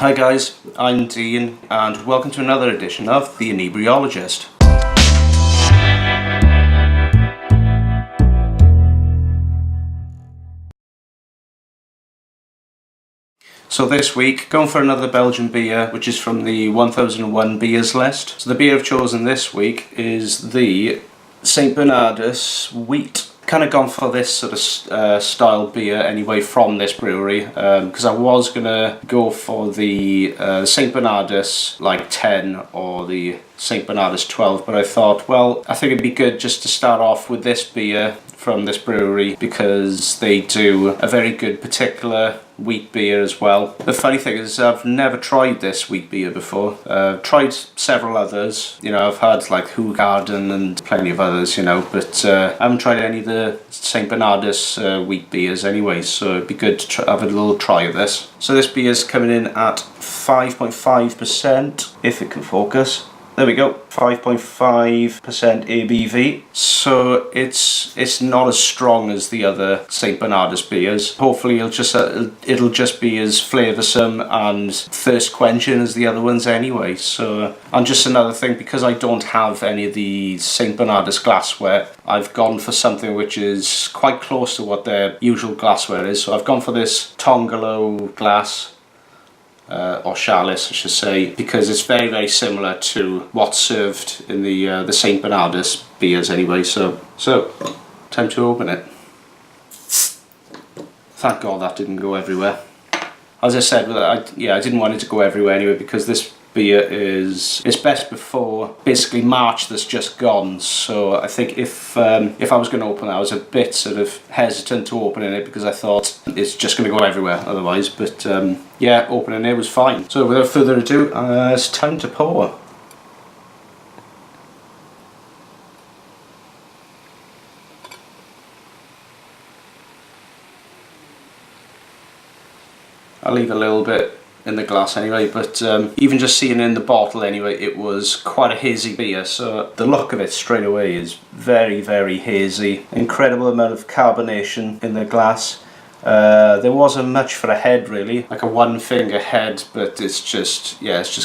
Hi guys, I'm Dean and welcome to another edition of The Inebriologist. So this week, going for another Belgian beer, which is from the 1001 beers list. So the beer I've chosen this week is the St. Bernardus Wit. Kind of gone for this sort of style beer anyway from this brewery, because I was going to go for the St. Bernardus like 10 or the St. Bernardus 12, but I thought, well, I think it'd be good just to start off with this beer from this brewery because they do a very good particular wheat beer as well. The funny thing is I've never tried this wheat beer before. Tried several others, you know, I've had like Garden and plenty of others, you know, but I haven't tried any of the St. Bernardus wheat beers anyway, so it'd be good to have a little try of this. So this beer is coming in at 5.5%, if it can focus. There we go, 5.5% ABV. So it's not as strong as the other St. Bernardus beers. Hopefully it'll just be as flavoursome and thirst quenching as the other ones anyway. So, and just another thing, because I don't have any of the St. Bernardus glassware, I've gone for something which is quite close to what their usual glassware is. So I've gone for this Tongalo glass. Or chalice, I should say, because it's very, very similar to what's served in the St. Bernardus beers anyway. So time to open it. Thank God that didn't go everywhere. As I said, I didn't want it to go everywhere anyway because this beer it's best before basically March that's just gone. So I think if I was going to open it, I was a bit sort of hesitant to opening it because I thought it's just going to go everywhere otherwise. But yeah, opening it was fine. So without further ado, it's time to pour. I'll leave a little bit in the glass anyway, but even just seeing it in the bottle anyway, it was quite a hazy beer, so the look of it straight away is very, very hazy. Incredible amount of carbonation in the glass. There wasn't much for a head really, like a one finger head, but it's just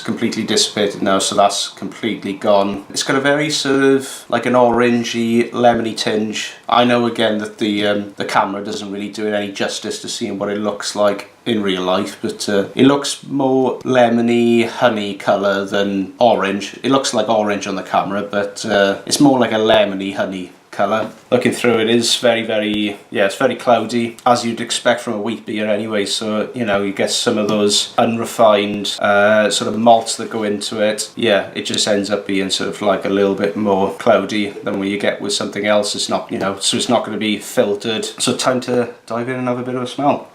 completely dissipated now, so that's completely gone. It's got a very sort of like an orangey, lemony tinge. I know again that the camera doesn't really do it any justice to seeing what it looks like in real life, but it looks more lemony, honey colour than orange. It looks like orange on the camera, but it's more like a lemony, honey colour. Looking through it is very, very, it's very cloudy, as you'd expect from a wheat beer anyway, so you know, you get some of those unrefined sort of malts that go into it. Yeah, it just ends up being sort of like a little bit more cloudy than what you get with something else. It's not, you know, so it's not going to be filtered. So time to dive in and have a bit of a smell.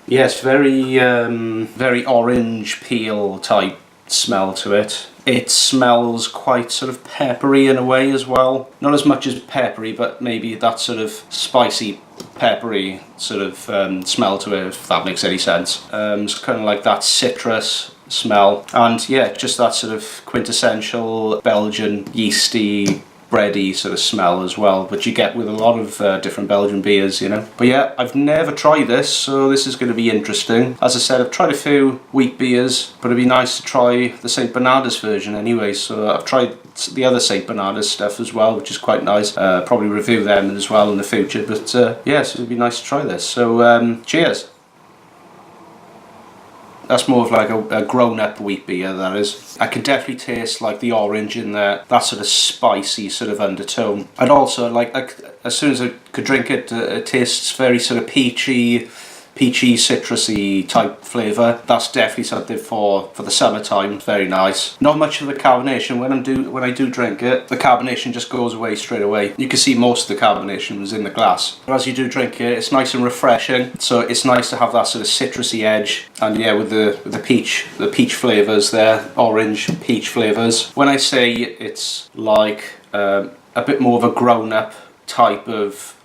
Yes, very very orange peel type smell to it. It smells quite sort of peppery in a way as well. Not as much as peppery, but maybe that sort of spicy peppery sort of smell to it, if that makes any sense. It's kind of like that citrus smell, and yeah, just that sort of quintessential Belgian yeasty, bready sort of smell as well, which you get with a lot of different Belgian beers, you know. But yeah, I've never tried this, so this is going to be interesting. As I said, I've tried a few wheat beers, but it'd be nice to try the St. Bernardus version anyway. So I've tried the other St. Bernardus stuff as well, which is quite nice. Probably review them as well in the future, but yeah, so it'd be nice to try this. So cheers. That's more of like a grown-up wheat beer, that is. I can definitely taste like the orange in there, that sort of spicy sort of undertone. And also, like as soon as I could drink it, it tastes very sort of peachy, citrusy type flavour. That's definitely something for the summertime. Very nice. Not much of the carbonation. When I do drink it, the carbonation just goes away straight away. You can see most of the carbonation was in the glass. But as you do drink it, it's nice and refreshing. So it's nice to have that sort of citrusy edge. And yeah, with the peach flavours there, orange peach flavours. When I say it's like a bit more of a grown-up type of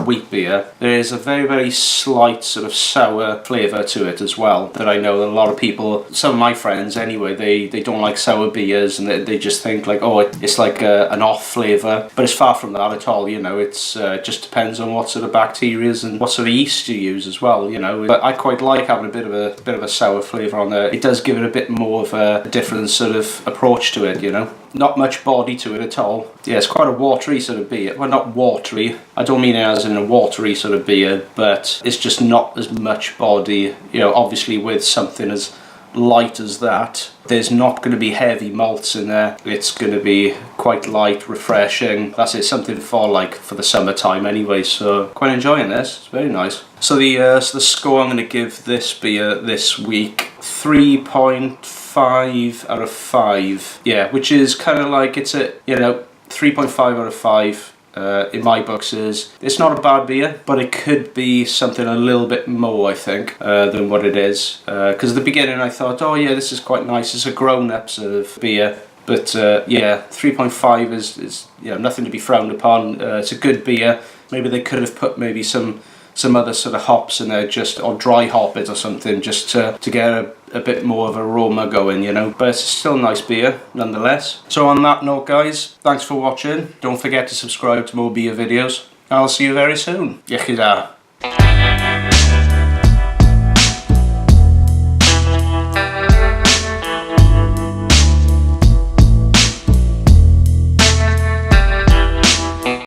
wheat beer, there is a very, very slight sort of sour flavour to it as well, that I know that a lot of people, some of my friends anyway, they don't like sour beers, and they just think like, oh, it's like an off flavour, but it's far from that at all, you know. It's just depends on what sort of bacteria and what sort of yeast you use as well, you know. But I quite like having a bit of a sour flavour on there. It does give it a bit more of a different sort of approach to it, you know. Not much body to it at all. Yeah, it's quite a watery sort of beer. Well, not watery. I don't mean it as in a watery sort of beer, but it's just not as much body. You know, obviously with something as light as that, there's not going to be heavy malts in there. It's going to be quite light, refreshing. That's it, something for the summertime anyway. So quite enjoying this. It's very nice. So the score I'm going to give this beer this week, 3.5 out of 5. Yeah, which is kind of like, it's a, you know, 3.5 out of 5. In my books it's not a bad beer, but it could be something a little bit more, I think, than what it is. Because at the beginning I thought, oh yeah, this is quite nice, it's a grown-up sort of beer. But yeah, 3.5 is you know, nothing to be frowned upon. It's a good beer. Maybe they could have put maybe some other sort of hops in there, just, or dry hop it or something, just to get a bit more of aroma going, you know. But it's still a nice beer nonetheless. So on that note, guys, thanks for watching. Don't forget to subscribe to more beer videos. I'll see you very soon. Iechyd.